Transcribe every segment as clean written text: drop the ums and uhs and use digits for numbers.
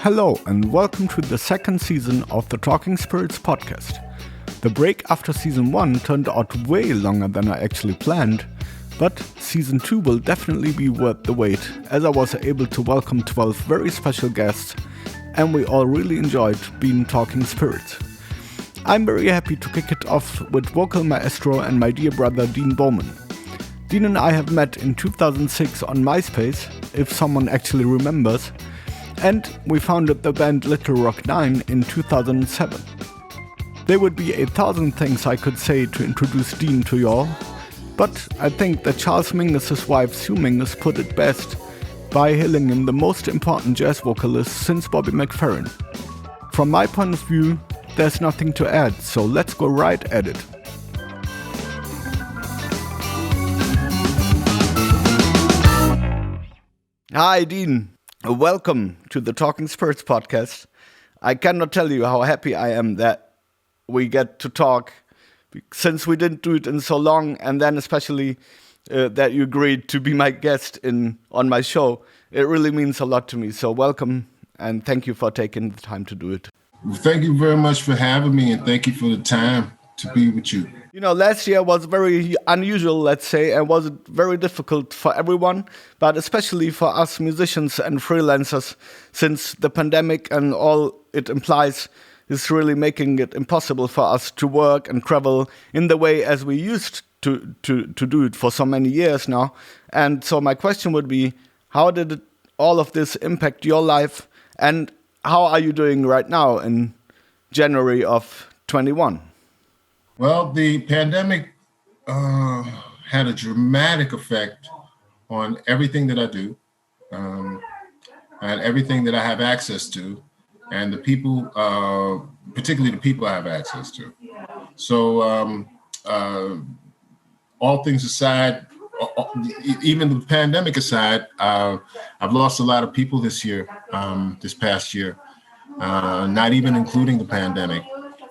Hello and welcome to the second season of the Talking Spirits podcast. The break after season 1 turned out way longer than I actually planned, but season 2 will definitely be worth the wait, as I was able to welcome 12 very special guests and we all really enjoyed being Talking Spirits. I'm very happy to kick it off with vocal maestro and my dear brother Dean Bowman. Dean and I have met in 2006 on Myspace, if someone actually remembers, and we founded the band Little Rock 9 in 2007. There would be 1,000 things I could say to introduce Dean to y'all, but I think that Charles Mingus' wife Sue Mingus put it best by hailing him the most important jazz vocalist since Bobby McFerrin. From my point of view, there's nothing to add, so let's go right at it. Hi Dean, welcome to the Talking Spirits podcast. I cannot tell you how happy I am that we get to talk, since we didn't do it in so long, and then especially that you agreed to be my guest on my show. It really means a lot to me, so welcome and thank you for taking the time to do it. Well, thank you very much for having me, and thank you for the time to be with you. You know, last year was very unusual, let's say, and was very difficult for everyone, but especially for us musicians and freelancers, since the pandemic and all it implies is really making it impossible for us to work and travel in the way as we used to do it for so many years now. And so my question would be, how did all of this impact your life, and how are you doing right now in January of 21? Well, the pandemic had a dramatic effect on everything that I do, and everything that I have access to, and the people, particularly the people I have access to. So all things aside, even the pandemic aside, I've lost a lot of people this year, this past year, not even including the pandemic.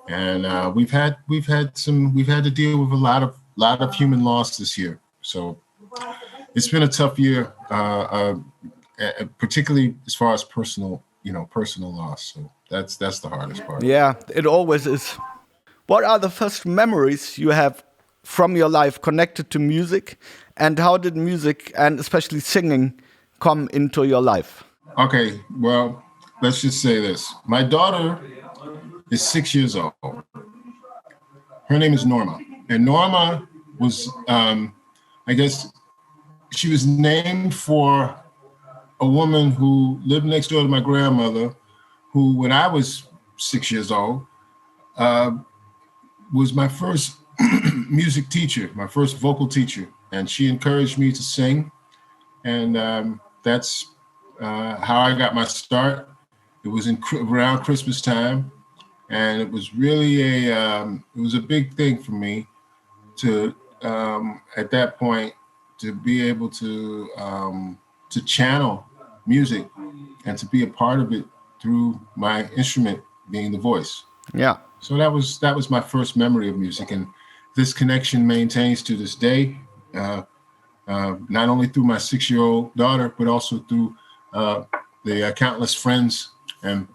And we've had to deal with a lot of human loss this year. So it's been a tough year, particularly as far as personal loss. So that's the hardest part. Yeah, it always is. What are the first memories you have from your life connected to music, and how did music and especially singing come into your life? Okay, well, let's just say this. My daughter is 6 years old. Her name is Norma. And Norma was, I guess, she was named for a woman who lived next door to my grandmother, who, when I was 6 years old, was my first music teacher, my first vocal teacher. And she encouraged me to sing. And that's how I got my start. It was around Christmas time. And it was really a big thing for me to, at that point, to be able to channel music and to be a part of it through my instrument being the voice. Yeah. So that was my first memory of music, and this connection maintains to this day, not only through my 6-year-old daughter, but also through the countless friends and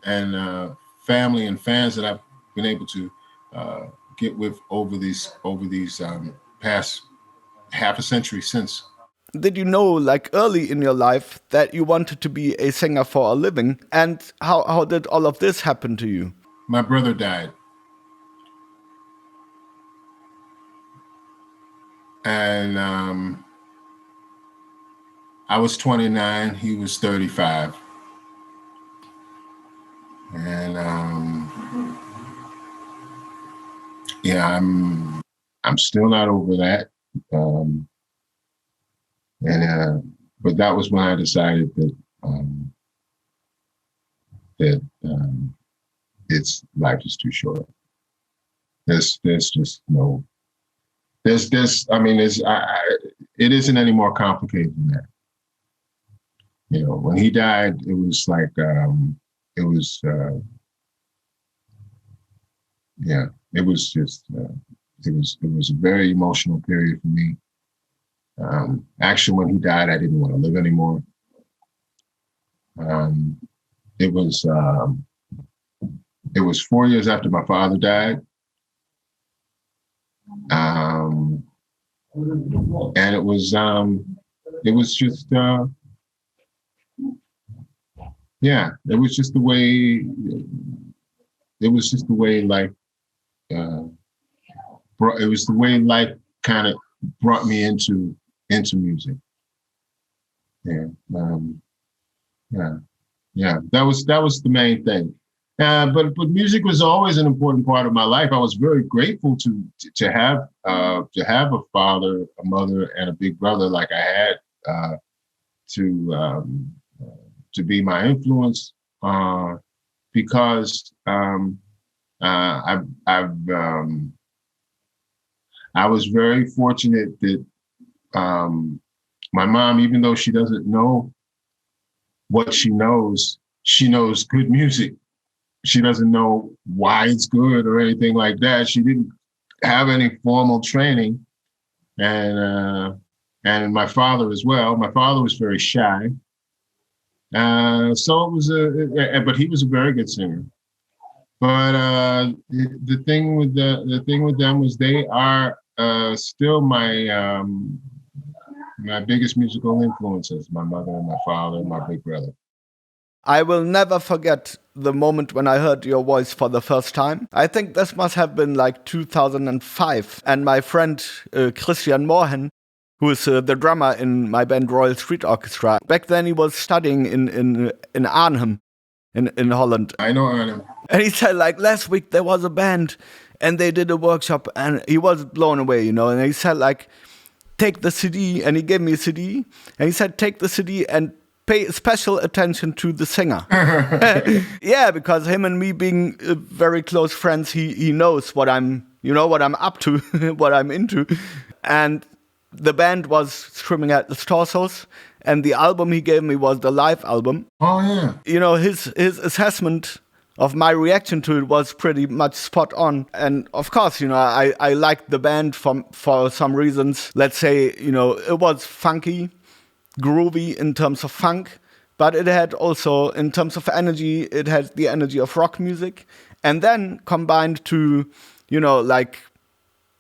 family and fans that I've been able to get with over these past half a century since. Did you know, like early in your life, that you wanted to be a singer for a living? And how did all of this happen to you? My brother died. And I was 29, he was 35. And yeah, I'm still not over that. But that was when I decided that it's life is too short. There's just no. It isn't any more complicated than that. You know, when he died, it was like it was a very emotional period for me. Actually, when he died, I didn't want to live anymore. it was 4 years after my father died. And it was just, it was just the way life, life kind of brought me into music. That was the main thing. But music was always an important part of my life. I was very grateful to have a father, a mother, and a big brother like I had to be my influence, because I was very fortunate that my mom, even though she doesn't know what she knows good music. She doesn't know why it's good or anything like that. She didn't have any formal training, and my father as well. My father was very shy, so it was but he was a very good singer. But the thing with them was they are still my biggest musical influences. My mother and my father and my big brother. I will never forget the moment when I heard your voice for the first time. I think this must have been like 2005. And my friend Christian Morhen, who is the drummer in my band Royal Street Orchestra, back then he was studying in Arnhem in Holland. I know Arnhem. And he said, like, last week there was a band and they did a workshop and he was blown away, you know. And he said, like, take the CD, and he gave me a CD. And he said, take the CD and pay special attention to the singer. Yeah, because him and me being very close friends, he knows what I'm up to, what I'm into. And the band was Screaming Headless Torsos, and the album he gave me was the live album. Oh yeah. You know, his assessment of my reaction to it was pretty much spot on. And of course, you know, I liked the band for some reasons. Let's say, you know, it was funky, groovy in terms of funk, but it had also, in terms of energy, it had the energy of rock music. And then combined to, you know, like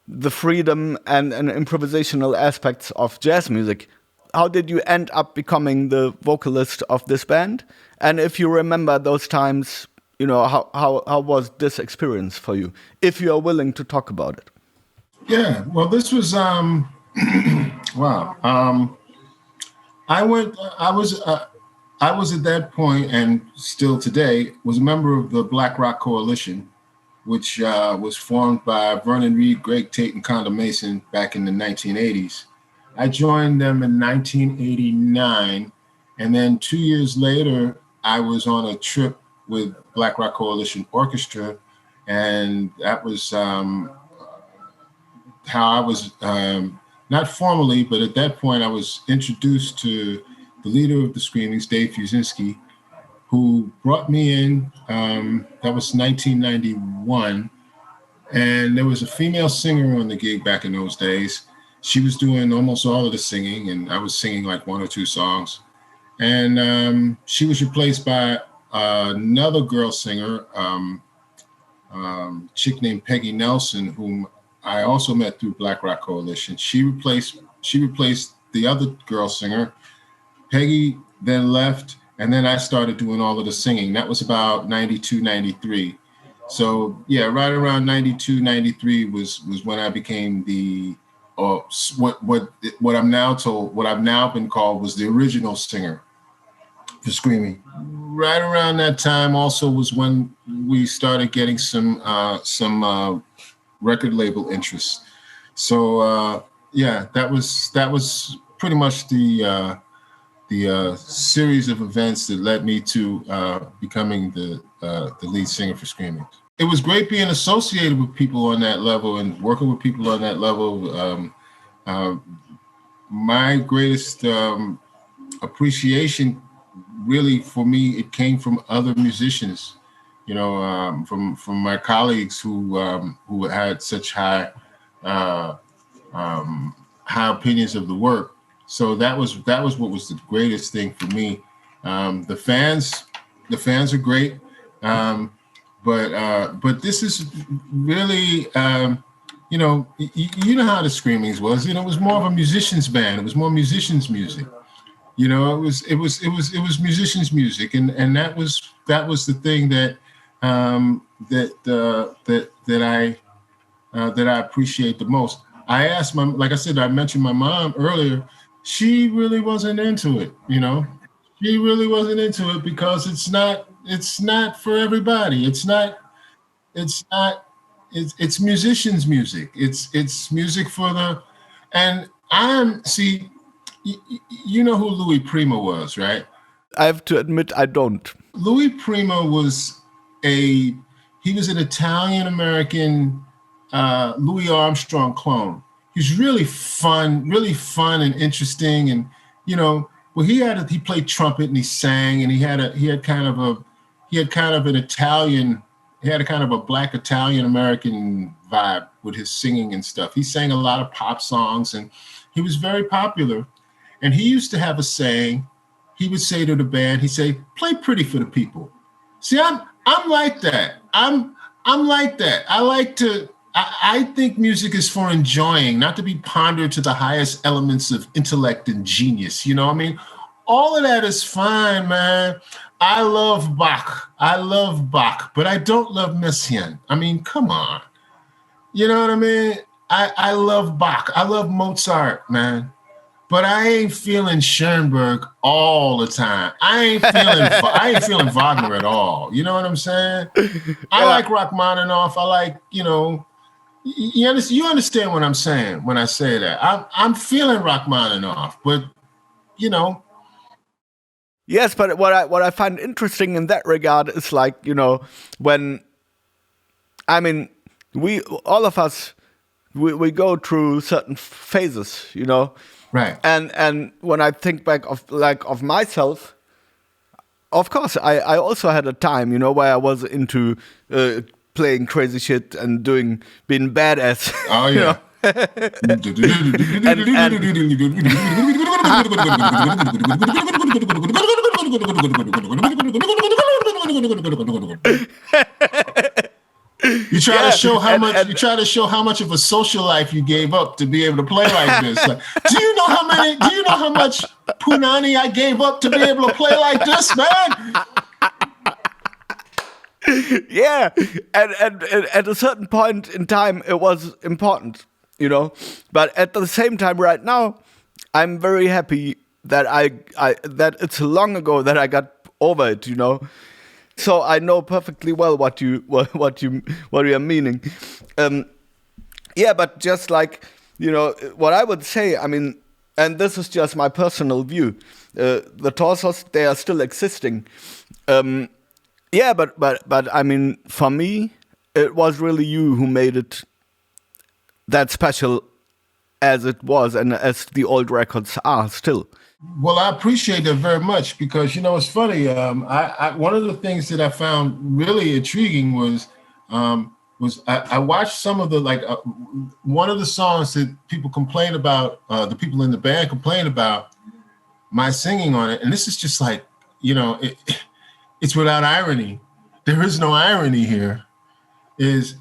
the freedom and improvisational aspects of jazz music. How did you end up becoming the vocalist of this band? And if you remember those times, you know, how was this experience for you, if you are willing to talk about it? Yeah, well, this was, wow. I was at that point, and still today, was a member of the Black Rock Coalition, which was formed by Vernon Reid, Greg Tate, and Conda Mason back in the 1980s. I joined them in 1989, and then 2 years later, I was on a trip with Black Rock Coalition Orchestra, and that was how I was, not formally, but at that point I was introduced to the leader of the Screamings, David Fiuczynski, who brought me in. That was 1991, and there was a female singer on the gig back in those days. She was doing almost all of the singing, and I was singing like one or two songs. And she was replaced by another girl singer, chick named Peggy Nelson, whom I also met through Black Rock Coalition. She replaced the other girl singer. Peggy then left, and then I started doing all of the singing. That was about 92, 93. So yeah, right around 92, 93 was when I became the what I'm now told, what I've now been called, was the original singer for Screaming. Right around that time also was when we started getting some record label interest. So that was pretty much the series of events that led me to becoming the lead singer for Screaming. It was great being associated with people on that level and working with people on that level. My greatest appreciation, really, for me, it came from other musicians, you know, from my colleagues who had such high opinions of the work. So that was what was the greatest thing for me. The fans The fans are great. But this is really, you know how the Screamings was. You know, it was more of a musician's band. It was more musicians' music. You know, it was musicians' music, and that was the thing that I appreciate the most. I asked like I said, I mentioned my mom earlier. She really wasn't into it. You know, she really wasn't into it because it's not for everybody. It's musicians' music. It's music for the, and you know who Louis Prima was, right? I have to admit I don't. Louis Prima was an Italian-American Louis Armstrong clone. He's really fun and interesting. And, you know, well, he played trumpet and he sang, and he had a kind of a Black Italian-American vibe with his singing and stuff. He sang a lot of pop songs, and he was very popular. And he used to have a saying. He would say to the band, he'd say, "Play pretty for the people." See, I'm like that. I'm like that. I think music is for enjoying, not to be pondered to the highest elements of intellect and genius. You know what I mean? All of that is fine, man. I love Bach, but I don't love Messiaen. I mean, come on. You know what I mean? I love Bach. I love Mozart, man. But I ain't feeling Schoenberg all the time. I ain't feeling Wagner at all. You know what I'm saying? I like Rachmaninoff. I like, you know, you understand what I'm saying when I say that. I'm feeling Rachmaninoff, but, you know. Yes, but what I find interesting in that regard is, like, you know, when, I mean, all of us we go through certain phases, you know. Right. And when I think back of myself, of course, I also had a time, you know, where I was into playing crazy shit and being badass. Oh, yeah. You know? You try to show how much of a social life you gave up to be able to play like this. Like, do you know how much punani I gave up to be able to play like this, man? Yeah, and at a certain point in time, it was important, you know. But at the same time, right now, I'm very happy that that it's long ago that I got over it, you know. So I know perfectly well what you are meaning. Yeah, but just like, you know, what I would say, I mean, and this is just my personal view. The Torsos, they are still existing. Yeah, but I mean, for me, it was really you who made it that special as it was and as the old records are still. Well, I appreciate that very much because, you know, it's funny. One of the things that I found really intriguing was I watched some of the, like, one of the songs that people complain about, the people in the band complain about my singing on it. And this is just like, you know, it's without irony. There is no irony here. Is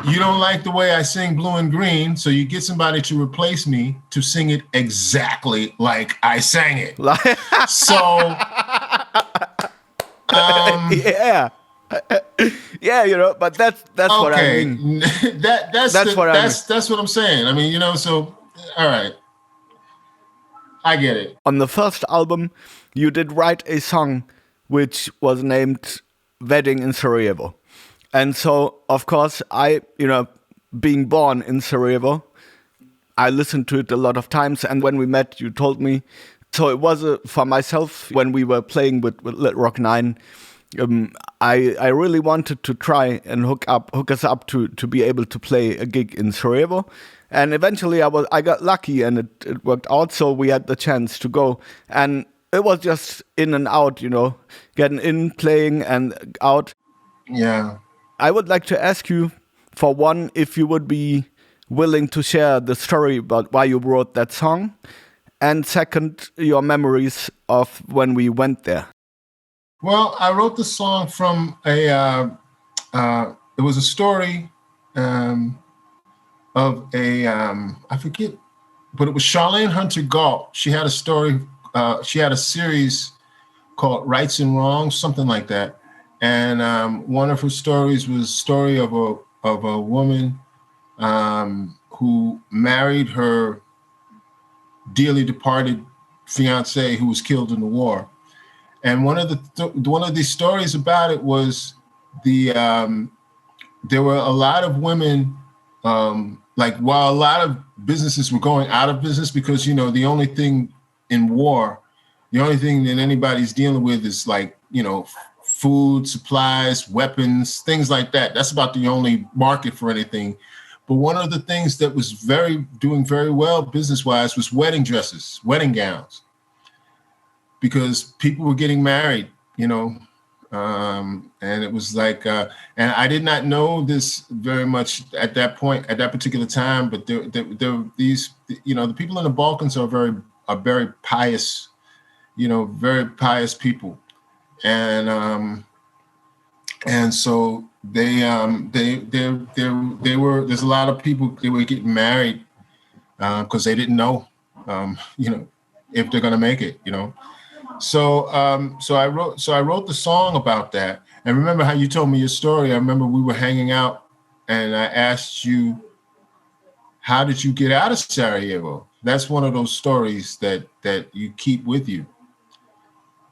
you don't like the way I sing Blue and Green, so you get somebody to replace me to sing it exactly like I sang it. So, yeah, yeah, you know. But that's okay. What I mean. That's what I'm saying. I mean, you know. So, all right, I get it. On the first album, you did write a song which was named "Wedding in Sarajevo." And so, of course, you know, being born in Sarajevo, I listened to it a lot of times. And when we met, you told me. So it was for myself, when we were playing with Little Rock 9, I really wanted to try and hook us up to be able to play a gig in Sarajevo. And eventually I got lucky and it worked out. So we had the chance to go. And it was just in and out, you know, getting in, playing and out. Yeah. I would like to ask you, for one, if you would be willing to share the story about why you wrote that song, and second, your memories of when we went there. Well, I wrote the song from it was a story of I forget, but it was Charlene Hunter Galt. She had a story, she had a series called Rights and Wrongs, something like that. And one of her stories was a story of a woman who married her dearly departed fiance who was killed in the war. And one of the stories about it was there were a lot of women, like while a lot of businesses were going out of business because, you know, the only thing in war, the only thing that anybody's dealing with is like, you know, food, supplies, weapons, things like that. That's about the only market for anything. But one of the things that was doing very well business-wise was wedding dresses, wedding gowns, because people were getting married, you know, and it was like, and I did not know this very much at that point, at that particular time, but there these, you know, the people in the Balkans are very pious, you know, very pious people. And so they were, there's a lot of people, they were getting married because they didn't know, you know, if they're going to make it, you know. So I wrote the song about that. And remember how you told me your story? I remember we were hanging out and I asked you, how did you get out of Sarajevo? That's one of those stories that you keep with you.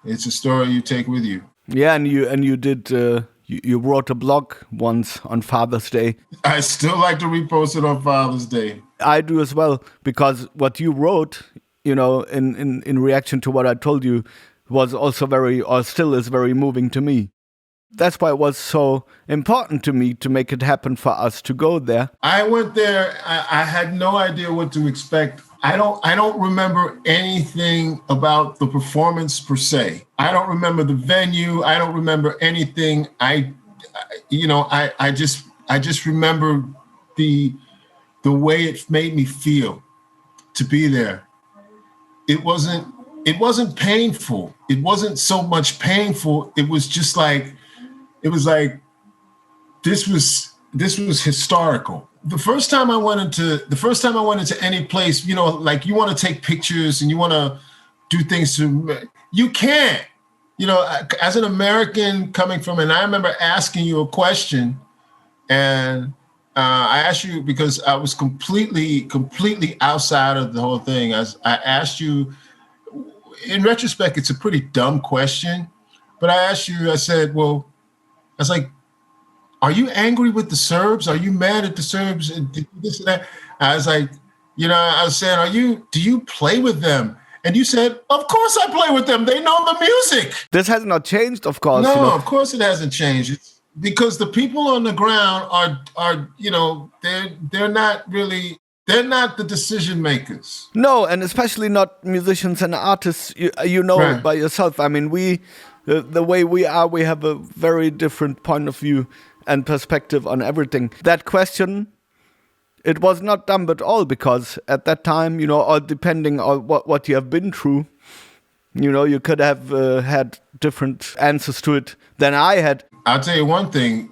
It's a story you take with you. Yeah, and you did you wrote a blog once on Father's Day. I still like to repost it on Father's Day. I do as well, because what you wrote, you know, in reaction to what I told you, was also still is very moving to me. That's why it was so important to me to make it happen for us to go there. I went there. I had no idea what to expect. I don't remember anything about the performance per se. I don't remember the venue. I don't remember anything. I just remember the way it made me feel to be there. It wasn't painful. It wasn't so much painful. It was just like, this was historical. The first time I went into any place, you know, like you want to take pictures and you want to do things you can't, you know, as an American coming from, and I remember asking you a question, and I asked you because I was completely outside of the whole thing. I asked you, in retrospect, it's a pretty dumb question, but I asked you, I was like, are you angry with the Serbs? Are you mad at the Serbs? And this and that. I was like, you know, I was saying, do you play with them? And you said, of course I play with them. They know the music. This has not changed, of course. No, you know. Of course it hasn't changed. It's because the people on the ground are you know, they're not the decision makers. No, and especially not musicians and artists. You know Right. it by yourself. I mean, the way we are, we have a very different point of view and perspective on everything. That question, it was not dumb at all, because at that time, you know, or depending on what you have been through, you know, you could have had different answers to it than I had. I'll tell you one thing,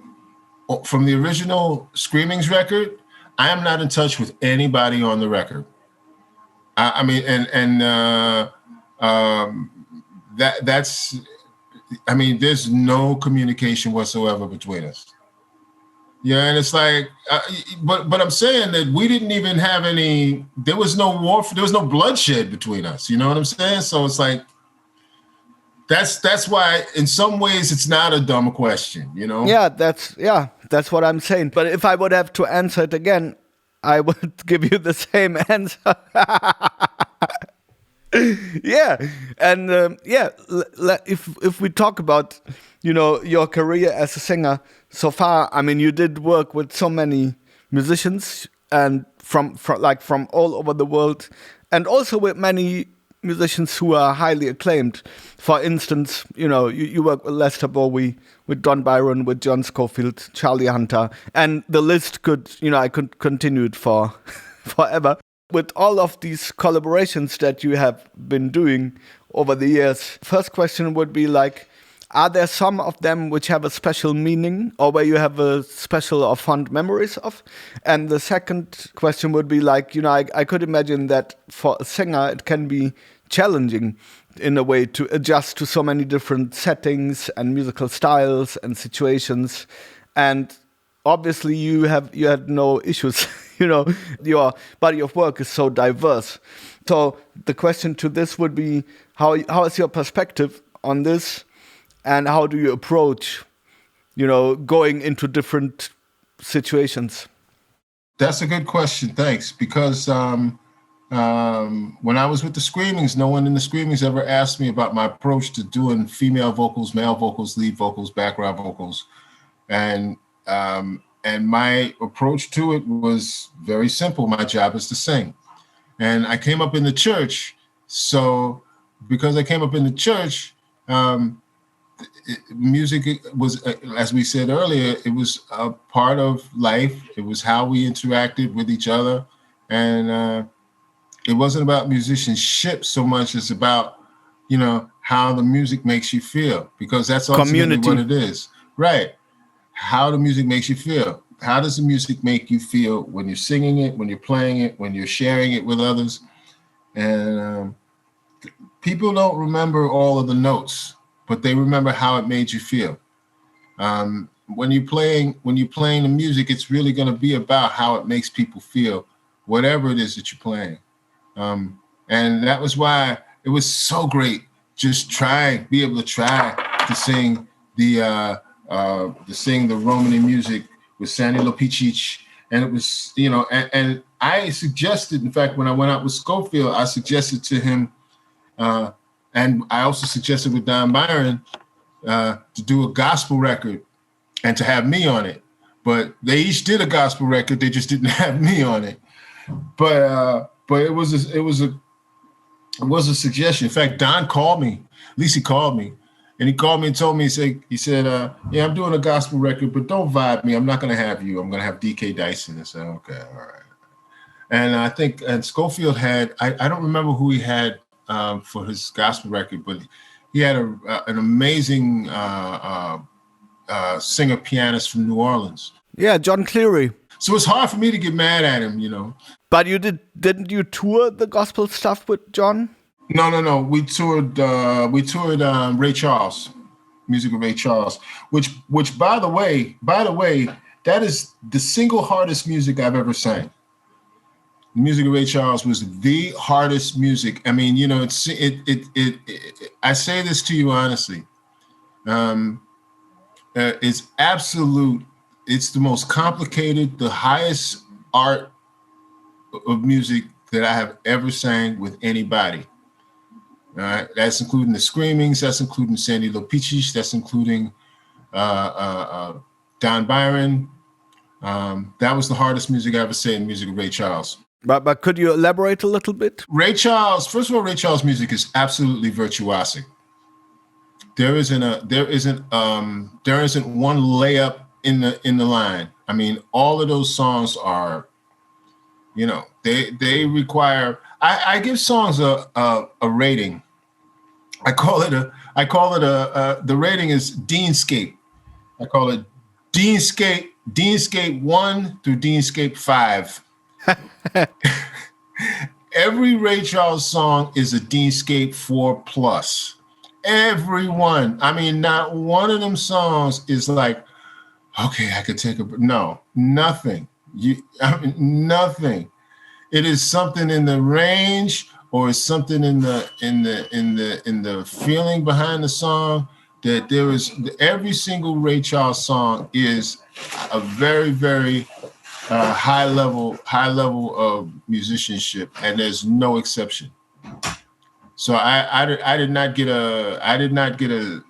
from the original Screamings record, I am not in touch with anybody on the record. I mean, that's, I mean, there's no communication whatsoever between us. Yeah, and it's like, but I'm saying that we didn't even have any. There was no war. There was no bloodshed between us. You know what I'm saying? So it's like, that's why in some ways it's not a dumb question. You know? Yeah, that's what I'm saying. But if I would have to answer it again, I would give you the same answer. Yeah, and if we talk about, you know, your career as a singer so far, I mean, you did work with so many musicians and from all over the world, and also with many musicians who are highly acclaimed. For instance, you know, you work with Lester Bowie, with John Byron, with John Scofield, Charlie Hunter, and the list could, you know, I could continue it for forever. With all of these collaborations that you have been doing over the years, first question would be like, Are there some of them which have a special meaning or where you have a special or fond memories of? And the second question would be like, I could imagine that for a singer, it can be challenging in a way to adjust to so many different settings and musical styles and situations. And obviously you had no issues, your body of work is so diverse. So the question to this would be, how is your perspective on this? And how do you approach, going into different situations? That's a good question. Thanks. Because when I was with the Screamings, no one in the Screamings ever asked me about my approach to doing female vocals, male vocals, lead vocals, background vocals. And my approach to it was very simple. My job is to sing. And I came up in the church. So because I came up in the church, music was, as we said earlier, it was a part of life. It was how we interacted with each other. And it wasn't about musicianship so much as about, how the music makes you feel, because that's ultimately what it is. Right. How the music makes you feel. How does the music make you feel when you're singing it, when you're playing it, when you're sharing it with others? And people don't remember all of the notes, but they remember how it made you feel. When you're playing the music, it's really going to be about how it makes people feel, whatever it is that you're playing. And that was why it was so great. Just be able to try to sing the Romany music with Sandy Lopicic. And it was, and I suggested, in fact, when I went out with Scofield, I suggested to him, and I also suggested with Don Byron to do a gospel record and to have me on it. But they each did a gospel record. They just didn't have me on it. But it was a suggestion. In fact, Don called me. At least he called me. And he called me and told me, he said, yeah, I'm doing a gospel record, but don't vibe me. I'm not going to have you. I'm going to have DK Dyson. I said, okay, all right. And I think, and Scofield had, I don't remember who he had for his gospel record, but he had an amazing singer pianist from New Orleans. Yeah, John Cleary. So it's hard for me to get mad at him, But didn't you tour the gospel stuff with John? No. We toured Ray Charles, music of Ray Charles, which by the way, that is the single hardest music I've ever sang. The music of Ray Charles was the hardest music. I mean, I say this to you honestly. It's absolute. It's the most complicated, the highest art of music that I have ever sang with anybody. All right, that's including the Screamings, that's including Sandy Lopicic, that's including Don Byron. That was the hardest music I ever sang in music of Ray Charles. But could you elaborate a little bit? Ray Charles, first of all, Ray Charles' music is absolutely virtuosic. There isn't one layup in the line. I mean, all of those songs are, they require. I give songs a rating. I call it the rating is Deanscape. I call it Deanscape 1 through Deanscape 5. Every Ray Charles song is a Deanscape 4+. Every one. I mean, not one of them songs is like, okay, I could take nothing. Nothing. It is something in the range, or it's something in the feeling behind the song that there is. Every single Ray Charles song is a very, very high level of musicianship, and there's no exception. So I did not get a.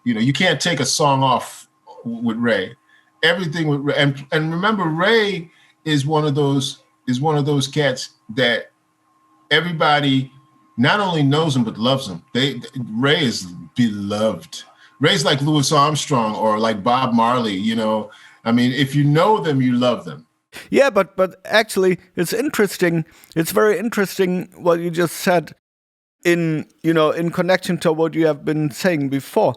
You can't take a song off with Ray. Everything with Ray, and remember, Ray is one of those cats that everybody not only knows him but loves him. Ray is beloved. Ray's like Louis Armstrong or like Bob Marley. I mean, if you know them, you love them. Yeah, but actually, it's interesting. It's very interesting what you just said in connection to what you have been saying before.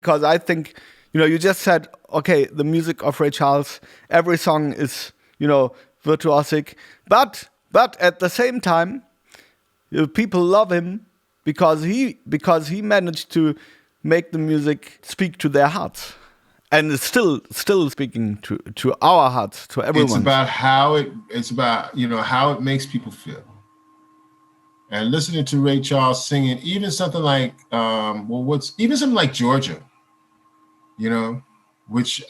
Because I think, you just said, okay, the music of Ray Charles, every song is, virtuosic. But at the same time, people love him because he managed to make the music speak to their hearts. And it's still speaking to our hearts, to everyone. It's about how it makes people feel. And listening to Ray Charles singing, even something like something like Georgia, which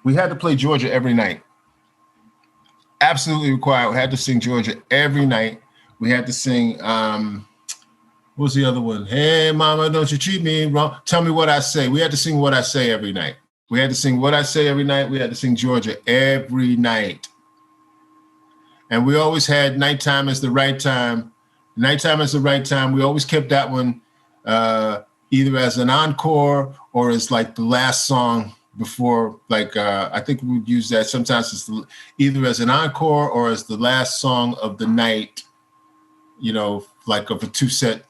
we had to play Georgia every night. Absolutely required. We had to sing Georgia every night. We had to sing, what was the other one? Hey, mama, don't you treat me wrong. Tell me what I say. We had to sing What I Say every night. We had to sing What I Say every night. We had to sing Georgia every night. And we always had Nighttime is the Right Time. Nighttime is the Right Time. We always kept that one either as an encore or as like the last song before, I think we would use that sometimes as either as an encore or as the last song of the night, like of a two set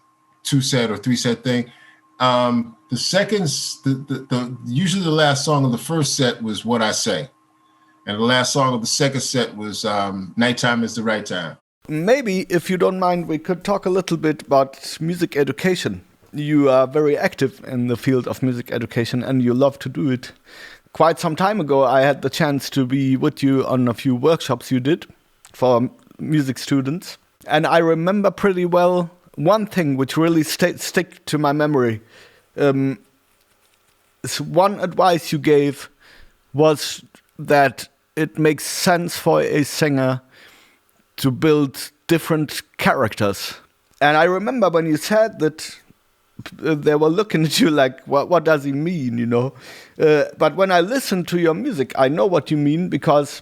or three set thing. The seconds, usually the last song of the first set was What I Say. And the last song of the second set was Nighttime is the Right Time. Maybe, if you don't mind, we could talk a little bit about music education. You are very active in the field of music education and you love to do it. Quite some time ago, I had the chance to be with you on a few workshops you did for music students. And I remember pretty well one thing which really stick to my memory. One advice you gave was that it makes sense for a singer to build different characters. And I remember when you said that, they were looking at you like, what does he mean, But when I listen to your music, I know what you mean because,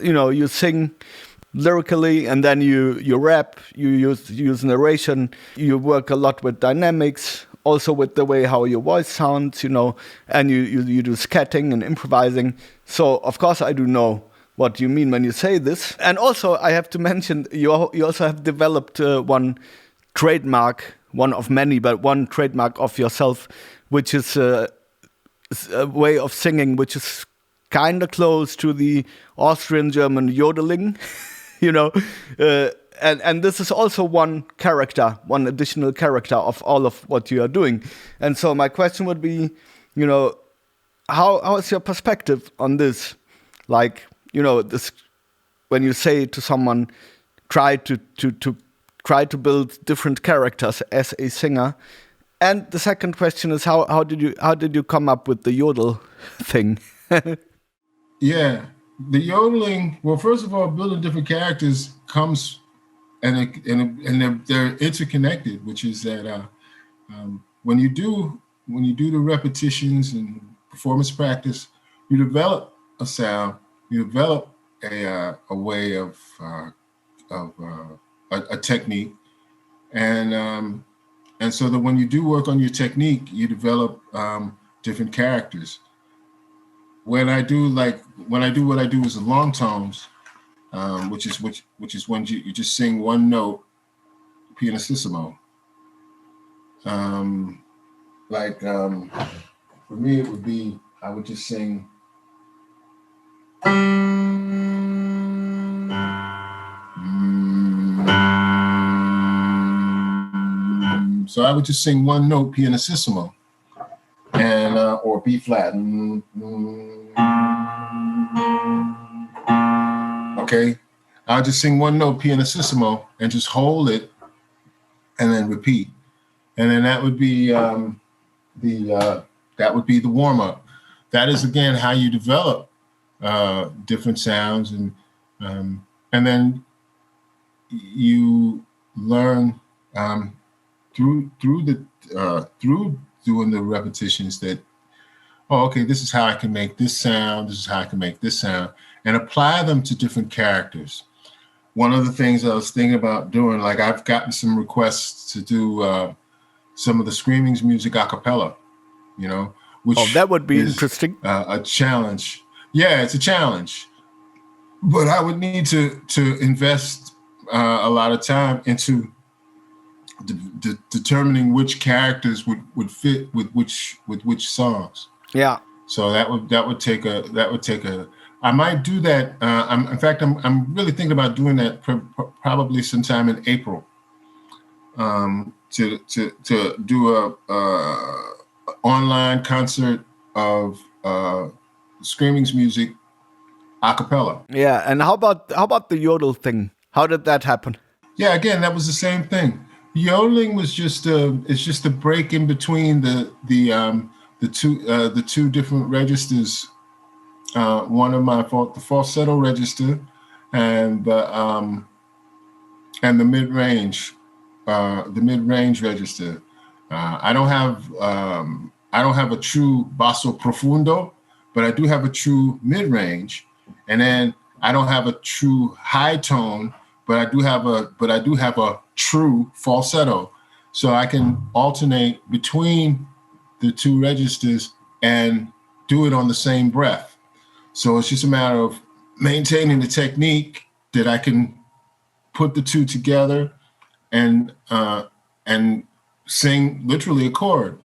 you sing lyrically and then you rap, you use narration, you work a lot with dynamics, also with the way how your voice sounds, and you do scatting and improvising. So, of course, I do know what you mean when you say this. And also, I have to mention, you also have developed one trademark, one of many, but one trademark of yourself, which is a way of singing which is kind of close to the Austrian-German yodeling, and this is also one additional character of all of what you are doing. And so my question would be, how is your perspective on this? Like, this, when you say to someone, try to build different characters as a singer. And the second question is, how did you come up with the yodel thing? Yeah, the yodeling. Well, first of all, building different characters comes, and they're interconnected. Which is that when you do the repetitions and performance practice, you develop a sound. You develop a way of a technique, and so that when you do work on your technique, you develop different characters. When I do what I do is the long tones, which is when you just sing one note, pianissimo. For me, it would be I would just sing. So I would just sing one note pianissimo, and or B flat. Okay, I'll just sing one note pianissimo and just hold it, and then repeat, and then that would be the warm up. That is again how you develop different sounds, and then you learn. Through doing the repetitions that, okay, this is how I can make this sound, this is how I can make this sound, and apply them to different characters. One of the things I was thinking about doing, I've gotten some requests to do some of the Screaming's music a-capella, which that would be interesting. A challenge. Yeah, it's a challenge. But I would need to invest a lot of time into determining which characters would fit with which songs. Yeah. So that would take a. I might do that. I'm really thinking about doing that probably sometime in April. To do a online concert of Screaming's music a-capella. Yeah, and how about the yodel thing? How did that happen? Yeah, again, that was the same thing. Yodeling was just a break in between the two different registers. One of the falsetto register and the mid-range register. I don't have a true basso profundo, but I do have a true mid-range, and then I don't have a true high tone, but I do have a true falsetto. So I can alternate between the two registers and do it on the same breath. So it's just a matter of maintaining the technique that I can put the two together and sing literally a chord.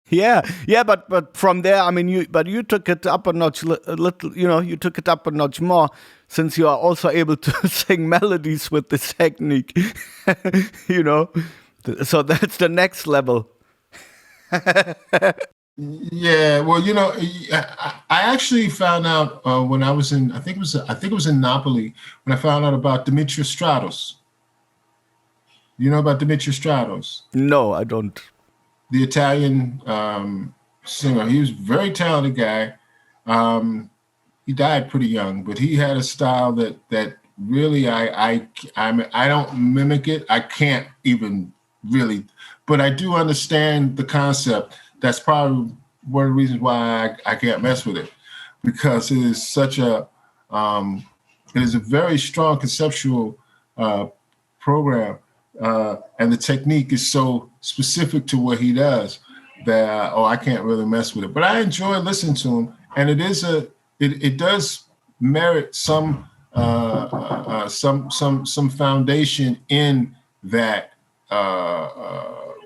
Yeah, but from there, I mean, you took it up a notch a little, you took it up a notch more, since you are also able to sing melodies with this technique, So that's the next level. Yeah, well, I actually found out when I was in, I think it was in Napoli, when I found out about Dimitri Stratos. You know about Dimitri Stratos? No, I don't. The Italian singer. He was a very talented guy. He died pretty young, but he had a style that really I don't mimic it. I can't even really, but I do understand the concept. That's probably one of the reasons why I can't mess with it, because it is such a very strong conceptual program. And the technique is so specific to what he does that I can't really mess with it. But I enjoy listening to him, and it does merit some foundation in that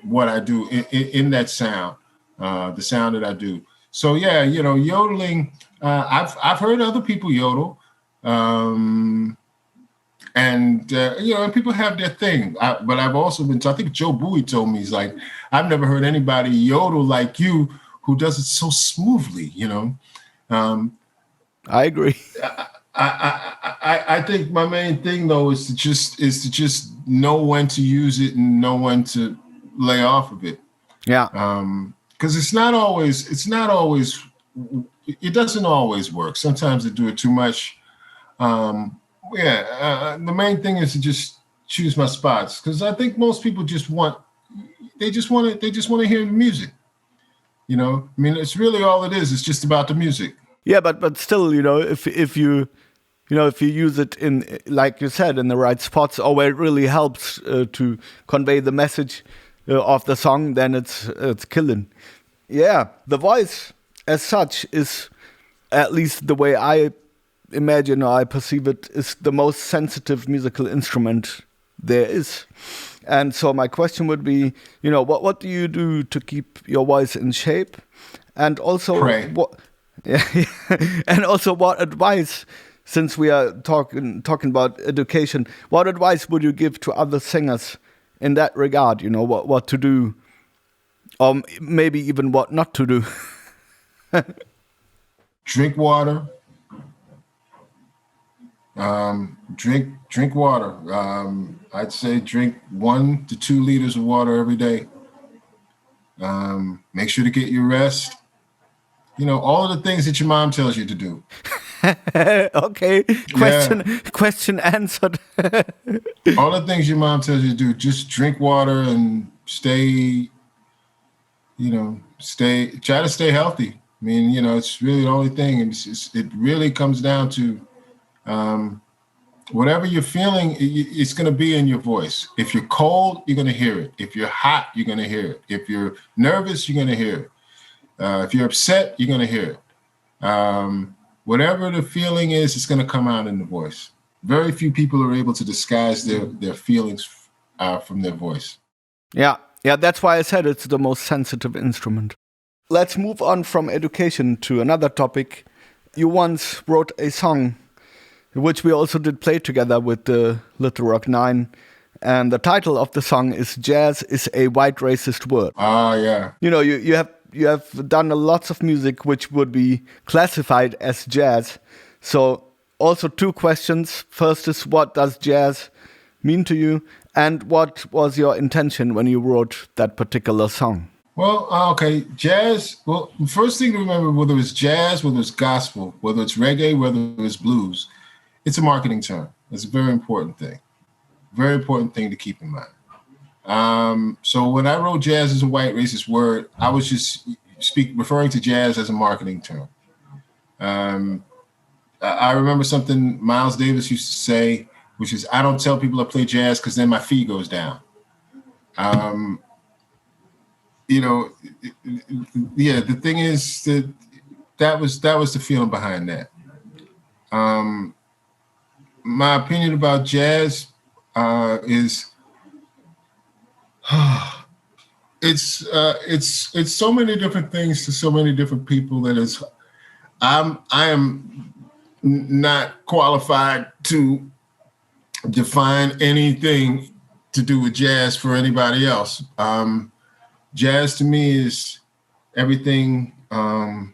what I do in that sound, the sound that I do. So yeah, yodeling. I've heard other people yodel. And people have their thing, but I've also been. I think Joe Bowie told me, he's like, I've never heard anybody yodel like you, who does it so smoothly. I agree. I think my main thing though is to just know when to use it and know when to lay off of it. Yeah. Because it doesn't always work. Sometimes they do it too much. The main thing is to just choose my spots, because I think most people just want to hear the music. I mean, it's really all it is. It's just about the music. Yeah, but still, if you use it in, like you said, in the right spots, or where it really helps to convey the message of the song, then it's killing. Yeah, the voice as such is, at least the way I imagine or I perceive it, is the most sensitive musical instrument there is. And so my question would be, what do you do to keep your voice in shape? And also pray. And also what advice, since we are talking about education, what advice would you give to other singers in that regard? What to do, or maybe even what not to do? Drink water. Drink water. I'd say drink 1 to 2 liters of water every day. Make sure to get your rest. All of the things that your mom tells you to do. Okay. Question answered. All the things your mom tells you to do. Just drink water and stay, try to stay healthy. I mean, it's really the only thing. It really comes down to whatever you're feeling, it's going to be in your voice. If you're cold, you're going to hear it. If you're hot, you're going to hear it. If you're nervous, you're going to hear it. If you're upset, you're going to hear it. Whatever the feeling is, it's going to come out in the voice. Very few people are able to disguise their feelings from their voice. Yeah, that's why I said it's the most sensitive instrument. Let's move on from education to another topic. You once wrote a song, which we also did play together with the Little Rock Nine, and the title of the song is "Jazz is a White Racist Word." Yeah. You know, you have done a lots of music which would be classified as jazz. So also two questions. First is, what does jazz mean to you? And what was your intention when you wrote that particular song? Well, okay, jazz. Well, first thing to remember, whether it's jazz, whether it's gospel, whether it's reggae, whether it's blues, it's a marketing term. It's a very important thing. Very important thing to keep in mind. So when I wrote jazz as a white racist word, I was just referring to jazz as a marketing term. I remember something Miles Davis used to say, which is, I don't tell people I play jazz because then my fee goes down. The thing is that was the feeling behind that. My opinion about jazz is it's so many different things to so many different people that I am not qualified to define anything to do with jazz for anybody else. Jazz to me is everything, to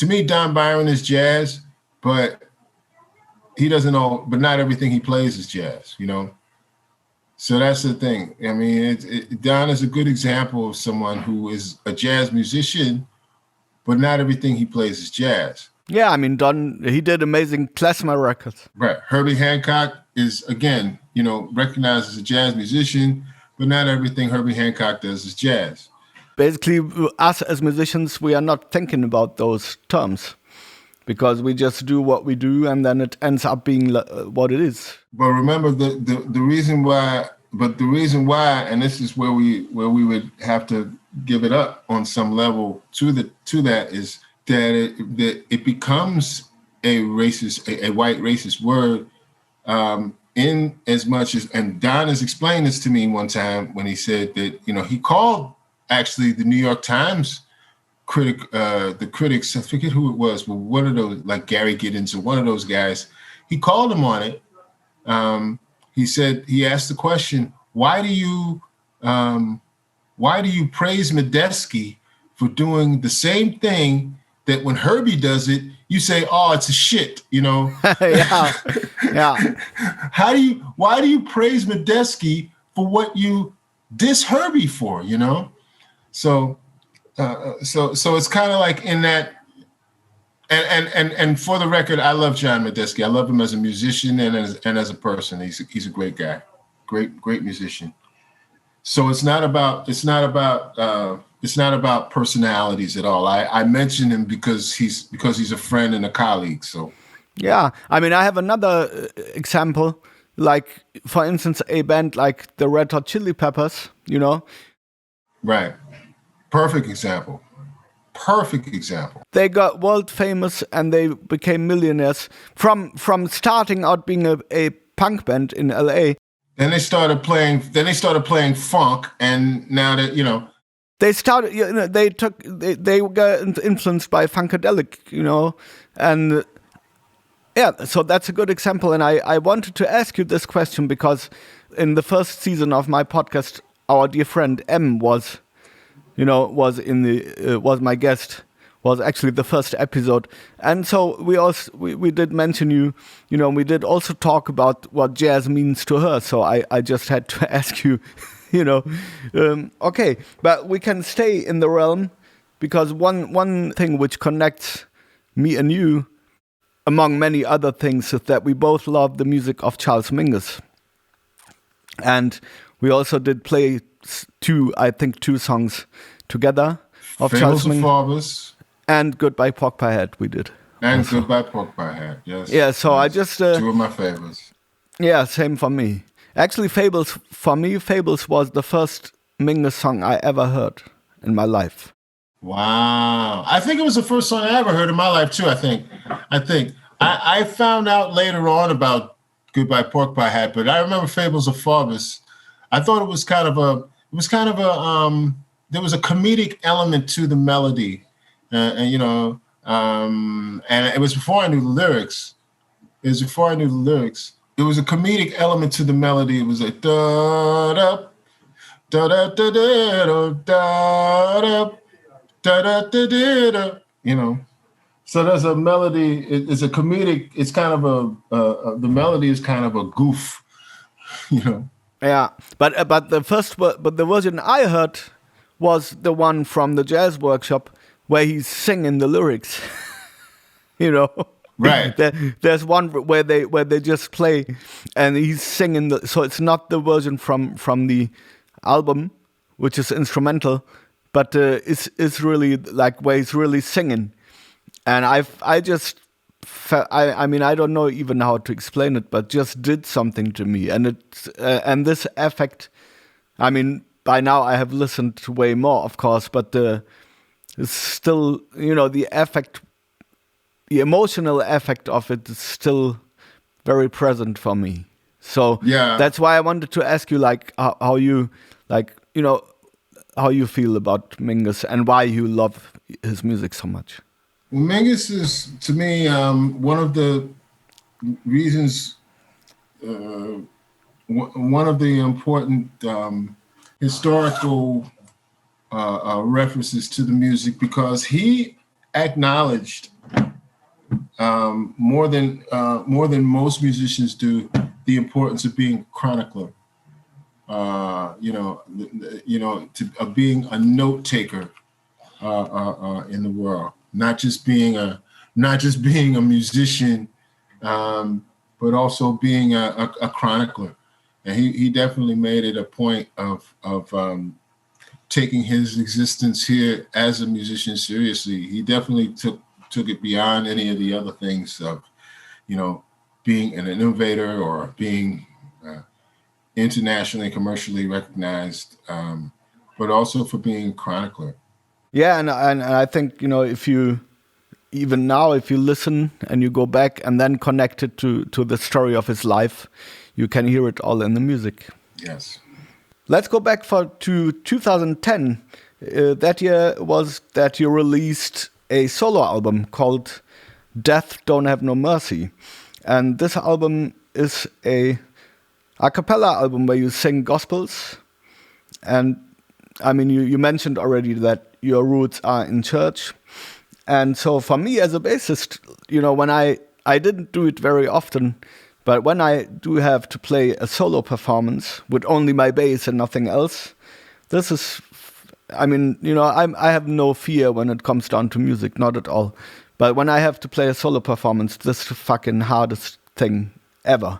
me, Don Byron is jazz, but he doesn't know, but not everything he plays is jazz, So that's the thing. I mean, Don is a good example of someone who is a jazz musician, but not everything he plays is jazz. Yeah, I mean, Don, he did amazing klezmer records. Right. Herbie Hancock is, again, recognized as a jazz musician, but not everything Herbie Hancock does is jazz. Basically, us as musicians, we are not thinking about those terms because we just do what we do, and then it ends up being what it is. But remember, the reason why, and this is where we would have to give it up on some level to that is that it becomes a white racist word, in as much as, and Don has explained this to me one time when he said that, he called actually the New York Times the critics, I forget who it was, but one of those, like Gary Giddens or one of those guys, he called him on it. He asked the question, why do you praise Medeski for doing the same thing that when Herbie does it, you say, oh, it's a shit, Yeah. Why do you praise Medeski for what you diss Herbie for, So it's kind of like in that, and for the record, I love John Medeski. I love him as a musician and as a person. He's a great guy, great musician. So it's not about personalities at all. I mention him because he's a friend and a colleague. So yeah, I mean, I have another example, like for instance, a band like the Red Hot Chili Peppers. Right. Perfect example. They got world famous and they became millionaires from starting out being a punk band in LA. Then they started playing funk, and now that they started. They got influenced by Funkadelic, and yeah. So that's a good example. And I wanted to ask you this question because in the first season of my podcast, our dear friend M was my guest, was actually the first episode. And so we did mention you, we did also talk about what jazz means to her. So I just had to ask you, okay, but we can stay in the realm because one thing which connects me and you, among many other things, is that we both love the music of Charles Mingus. And we also did play two songs together of Charles Mingus. And Goodbye Pork Pie Hat we did. And also. Goodbye Pork Pie Hat, yes. Yeah, so yes. I just... two of my favorites. Yeah, same for me. Actually, Fables was the first Mingus song I ever heard in my life. Wow. I think it was the first song I ever heard in my life, too, I think. I found out later on about Goodbye Pork Pie Hat. But I remember Fables of Faubus. I thought there was a comedic element to the melody, and it was before I knew the lyrics. It was a comedic element to the melody. It was like da da da da da da da da da da. So there's a melody. It's a comedic. It's kind of the melody is kind of a goof. Yeah, but the version I heard was the one from the jazz workshop where he's singing the lyrics. Right. There's one where they just play and he's singing so it's not the version from the album, which is instrumental, but it's really like where he's really singing. And I don't know even how to explain it, but just did something to me. And and this effect, I mean, by now I have listened to way more, of course, but it's still, the effect, the emotional effect of it is still very present for me. So yeah, that's why I wanted to ask you, like, how you, like, how you feel about Mingus and why you love his music so much. Well, Mingus is, to me, one of the reasons, one of the important historical references to the music, because he acknowledged more than most musicians do the importance of being a chronicler. Of being a note taker in the world. Not just being a musician, but also being a chronicler. And he definitely made it a point of taking his existence here as a musician seriously. He definitely took it beyond any of the other things of, being an innovator or being internationally, commercially recognized, but also for being a chronicler. Yeah, and I think, if you listen and you go back and then connect it to the story of his life, you can hear it all in the music. Yes. Let's go back to 2010. That year was that you released a solo album called Death Don't Have No Mercy. And this album is a cappella album where you sing gospels. And I mean, you mentioned already that your roots are in church. And so for me as a bassist, when I didn't do it very often, but when I do have to play a solo performance with only my bass and nothing else, this is, I have no fear when it comes down to music, not at all. But when I have to play a solo performance, this is the fucking hardest thing ever,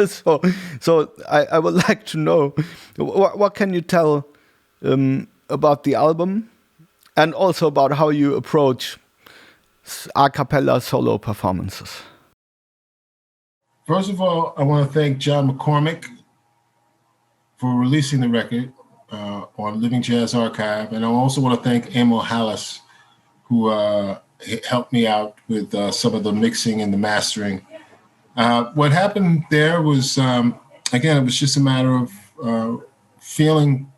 So I would like to know, what can you tell about the album and also about how you approach a cappella solo performances? First of all, I want to thank John McCormick for releasing the record on Living Jazz Archive. And I also want to thank Emil Hallis, who helped me out with some of the mixing and the mastering. What happened there was, again, it was just a matter of feeling,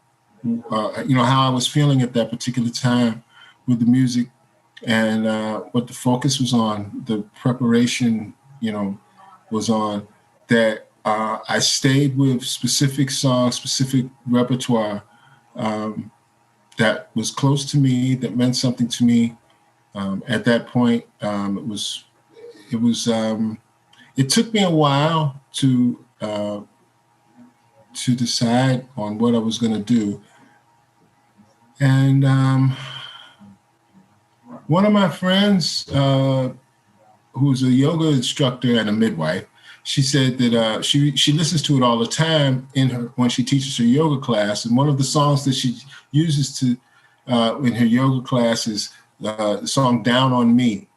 how I was feeling at that particular time with the music and what the focus was on, the preparation, was on, that I stayed with specific songs, specific repertoire that was close to me, that meant something to me. At that point, it took me a while to decide on what I was going to do. And one of my friends, who's a yoga instructor and a midwife, she said that she listens to it all the time when she teaches her yoga class. And one of the songs that she uses in her yoga class is the song "Down on Me."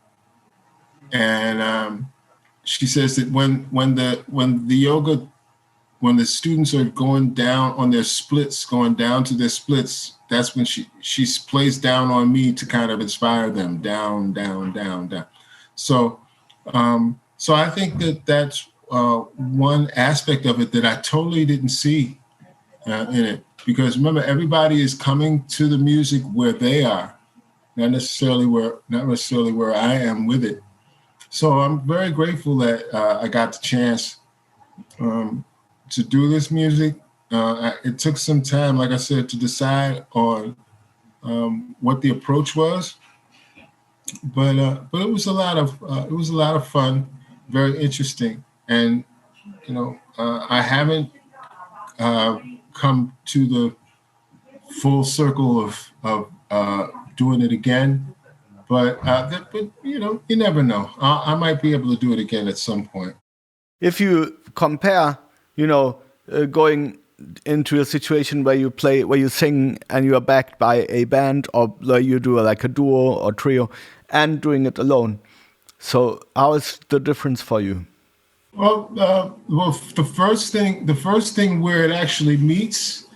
And she says that when the students are going down on their splits, going down to their splits, that's when she plays "Down on Me" to kind of inspire them, down, down, down, down. So I think that's one aspect of it that I totally didn't see in it, because remember, everybody is coming to the music where they are, not necessarily where I am with it. So I'm very grateful that I got the chance to do this music. It took some time, like I said, to decide on what the approach was, but it was a lot of fun, very interesting, and I haven't come to the full circle of doing it again, but you never know. I might be able to do it again at some point. If you compare, going into a situation where you sing and you are backed by a band, or where you do like a duo or trio, and doing it alone, so how is the difference for you? Well, the first thing where it actually meets,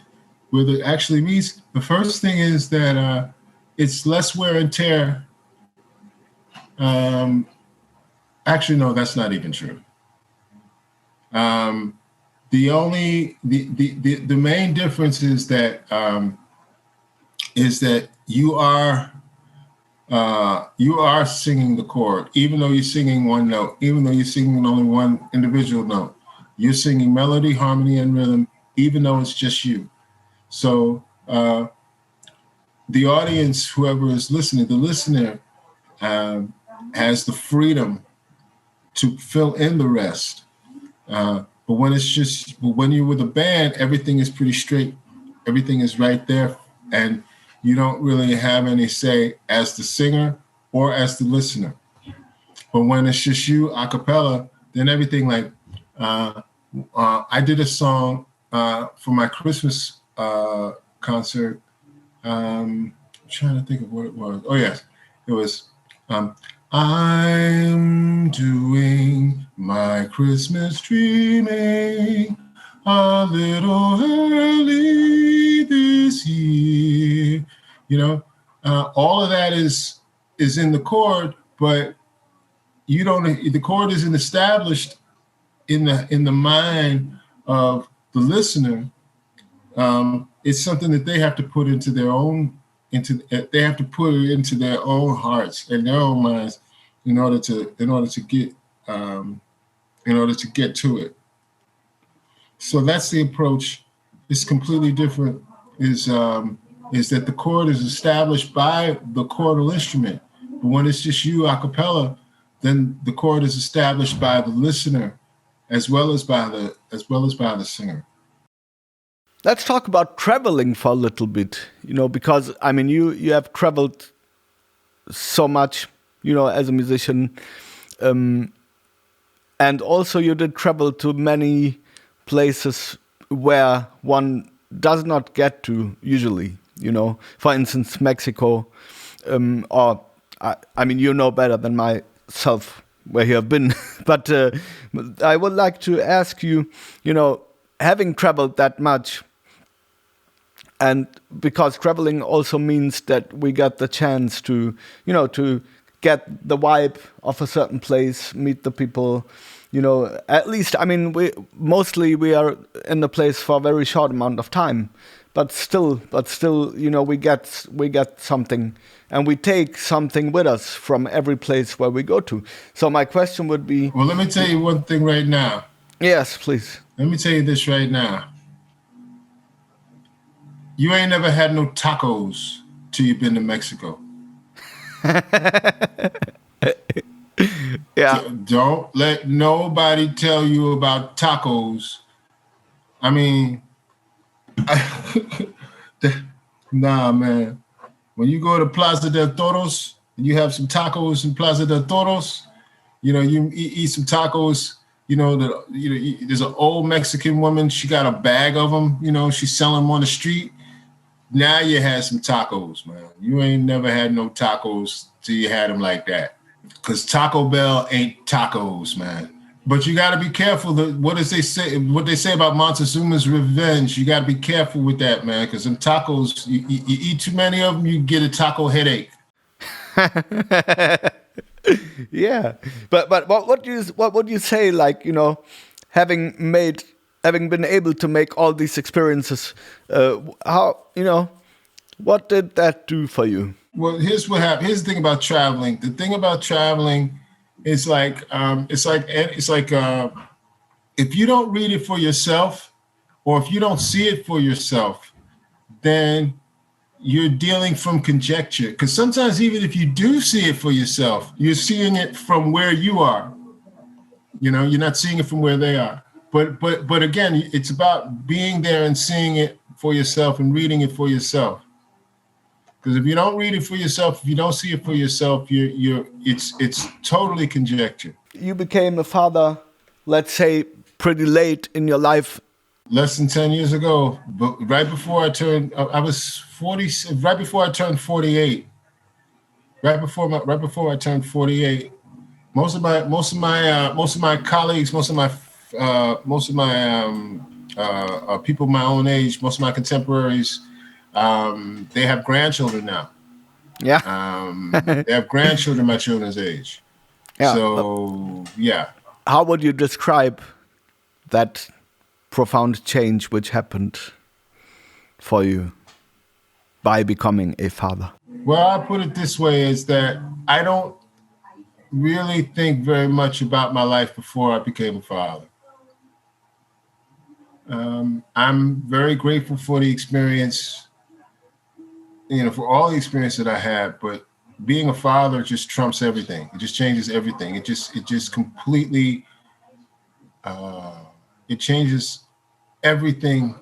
the first thing is that it's less wear and tear. Actually, no, that's not even true. The main difference is that you are singing the chord, even though you're singing one note, even though you're singing only one individual note. You're singing melody, harmony, and rhythm, even though it's just you. So the audience, whoever is listening, the listener has the freedom to fill in the rest. But when you're with a band, everything is pretty straight. Everything is right there, and you don't really have any say as the singer or as the listener. But when it's just you a cappella, then everything, like I did a song for my Christmas concert. I'm trying to think of what it was. Oh yes, it was I'm doing my Christmas dreaming a little early this year. All of that is in the chord, but the chord isn't established in the mind of the listener. It's something that they have to put into their own hearts and their own minds in order to get to it. So that's the approach. It's completely different. Is that the chord is established by the chordal instrument, but when it's just you a cappella, then the chord is established by the listener as well as by the singer. Let's talk about traveling for a little bit, because you have traveled so much, as a musician, and also you did travel to many places where one does not get to usually, for instance, Mexico, or better than myself where you have been, but I would like to ask you, having traveled that much, and because traveling also means that we get the chance to, to get the vibe of a certain place, meet the people, at least, we are in the place for a very short amount of time, but still, we get something, and we take something with us from every place where we go to. So my question would be... Well, let me tell you one thing right now. Yes, please. Let me tell you this right now. You ain't never had no tacos till you've been to Mexico. Yeah. Don't let nobody tell you about tacos. Nah, man. When you go to Plaza del Toros and you have some tacos in Plaza del Toros, you eat some tacos. There's an old Mexican woman. She got a bag of them. She's selling them on the street. Now you had some tacos, man. You ain't never had no tacos till you had them like that. Because Taco Bell ain't tacos, man. But you got to be careful. What they say about Montezuma's Revenge, you got to be careful with that, man. Because them tacos, you eat too many of them, you get a taco headache. Yeah, but what would you say? Like having been able to make all these experiences, what did that do for you? Well, here's what happened. Here's the thing about traveling. The thing about traveling is like if you don't read it for yourself, or if you don't see it for yourself, then you're dealing from conjecture. Because sometimes even if you do see it for yourself, you're seeing it from where you are. You're not seeing it from where they are. But again, it's about being there and seeing it for yourself and reading it for yourself. Because if you don't read it for yourself, if you don't see it for yourself, it's totally conjecture. You became a father, let's say, pretty late in your life. Less than 10 years ago, but right before I turned 48. Right before I turned 48, most of my colleagues, most of my people my own age, most of my contemporaries, they have grandchildren now. Yeah. They have grandchildren my children's age. Yeah. So, yeah. How would you describe that profound change which happened for you by becoming a father? Well, I put it this way, is that I don't really think very much about my life before I became a father. I'm very grateful for the experience, for all the experience that I had, but being a father just trumps everything. It just changes everything. It just completely, it changes everything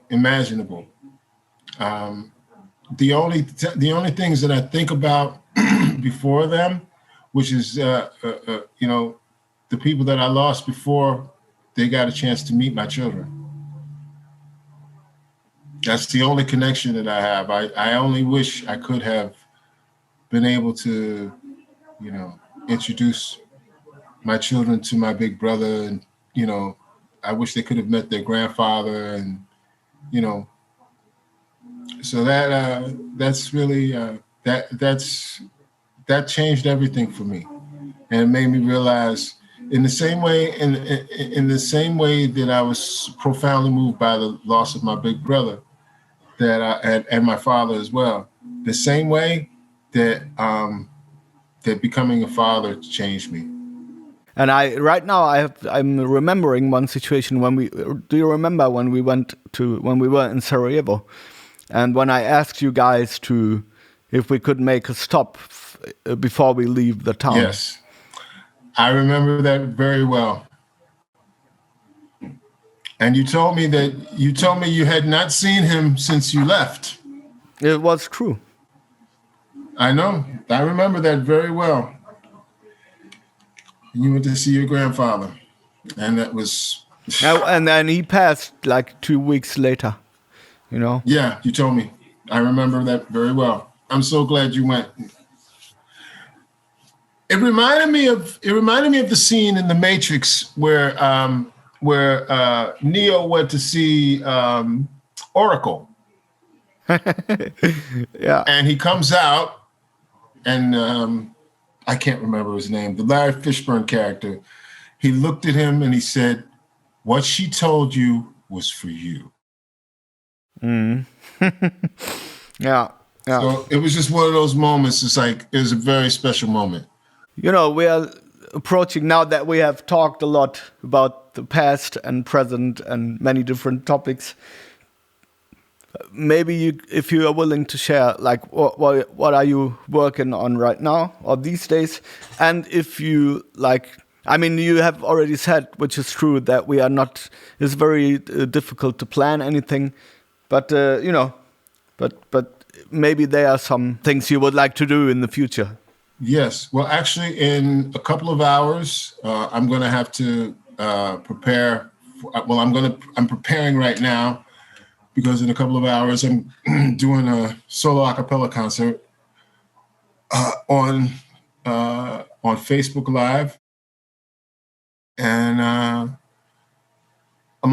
imaginable. The only things that I think about before them, which is the people that I lost before they got a chance to meet my children. That's the only connection that I have. I only wish I could have been able to, introduce my children to my big brother, and I wish they could have met their grandfather, and so that's really that changed everything for me, and it made me realize, in the same way that I was profoundly moved by the loss of my big brother, and my father as well, the same way that becoming a father changed me. And I'm remembering one situation do you remember when we were in Sarajevo, and when I asked you guys if we could make a stop before we leave the town? Yes, I remember that very well. And you told me you had not seen him since you left. It was true. I know. I remember that very well. You went to see your grandfather, and that was... And then he passed like 2 weeks later, Yeah, you told me. I remember that very well. I'm so glad you went. It reminded me of the scene in The Matrix where Neo went to see Oracle. Yeah. And he comes out, and I can't remember his name, the Larry Fishburne character. He looked at him and he said, "What she told you was for you." Mm. Yeah. So it was just one of those moments. It was a very special moment. We are approaching, now that we have talked a lot about the past and present and many different topics, maybe if you are willing to share, like, what are you working on right now or these days? And if you you have already said, which is true, that it's very difficult to plan anything, but maybe there are some things you would like to do in the future. Yes. Well, actually, in a couple of hours, I'm going to have to prepare. I'm preparing right now, because in a couple of hours, I'm doing a solo a-capella concert on Facebook Live. And I'm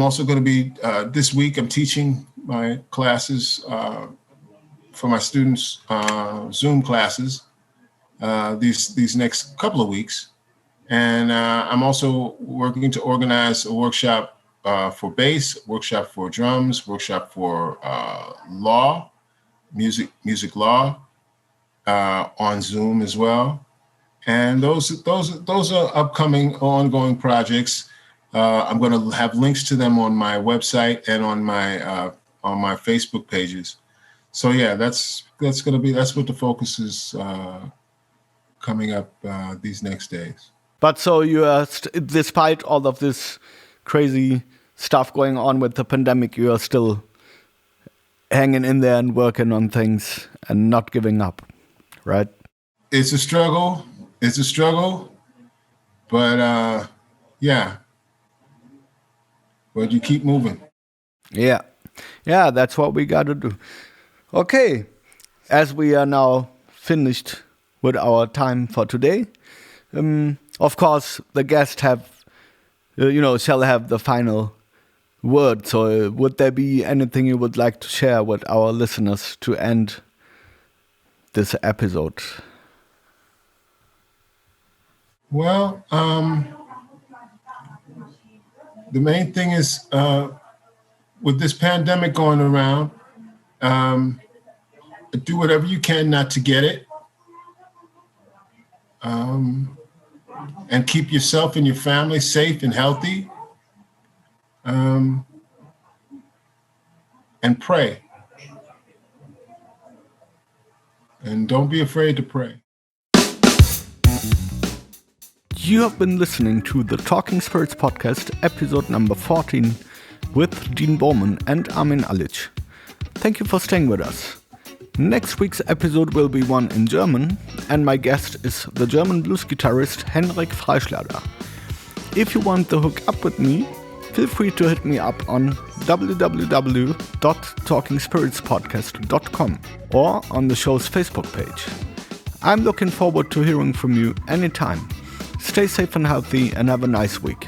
also going to be, this week, I'm teaching my classes for my students, Zoom classes, these next couple of weeks. And I'm also working to organize a workshop for bass, workshop for drums, workshop for law, music law, on Zoom as well. And those are upcoming, ongoing projects. I'm going to have links to them on my website and on my Facebook pages. So yeah, that's what the focus is coming up these next days. But so you are, despite all of this crazy stuff going on with the pandemic, you are still hanging in there and working on things and not giving up, right? It's a struggle. But yeah. But you keep moving. Yeah, that's what we got to do. Okay, as we are now finished with our time for today, of course, the guests shall have the final word. So would there be anything you would like to share with our listeners to end this episode? Well, the main thing is, with this pandemic going around, do whatever you can not to get it. And keep yourself and your family safe and healthy. And pray. And don't be afraid to pray. You have been listening to the Talking Spirits podcast, episode number 14, with Dean Bowman and Armin Alic. Thank you for staying with us. Next week's episode will be one in German, and my guest is the German blues guitarist Henrik Freischlader. If you want to hook up with me, feel free to hit me up on www.talkingspiritspodcast.com or on the show's Facebook page. I'm looking forward to hearing from you anytime. Stay safe and healthy and have a nice week.